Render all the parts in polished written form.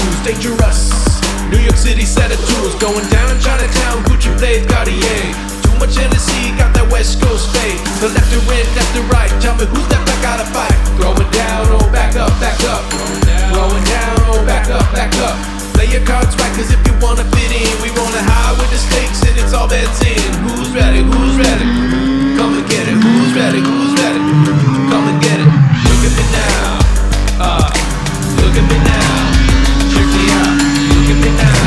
news, dangerous. New York City set of tools, going down Chinatown, Gucci blade, Cartier. Too much Hennessy, got that West Coast fade. The left to right, left to right, tell me who's that back out of fight. Throwing down, oh back up, back up. Throwing down, oh back up, back up. Play your cards right, cause if you wanna fit in, we rolling high with the stakes and it's all bets in. Who's ready, who's ready? Come and get it, who's ready, who's ready? Come and get it. Look at me now, look at me now. Check me out, look at me now,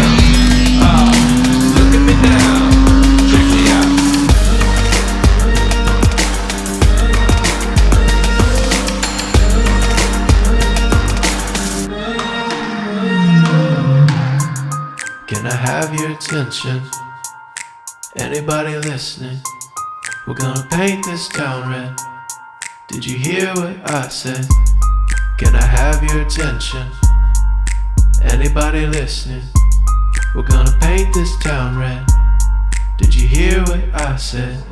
look at me now. Check me out. Can I have your attention? Anybody listening? We're gonna paint this town red. Did you hear what I said? Can I have your attention? Anybody listening? We're gonna paint this town red. Did you hear what I said?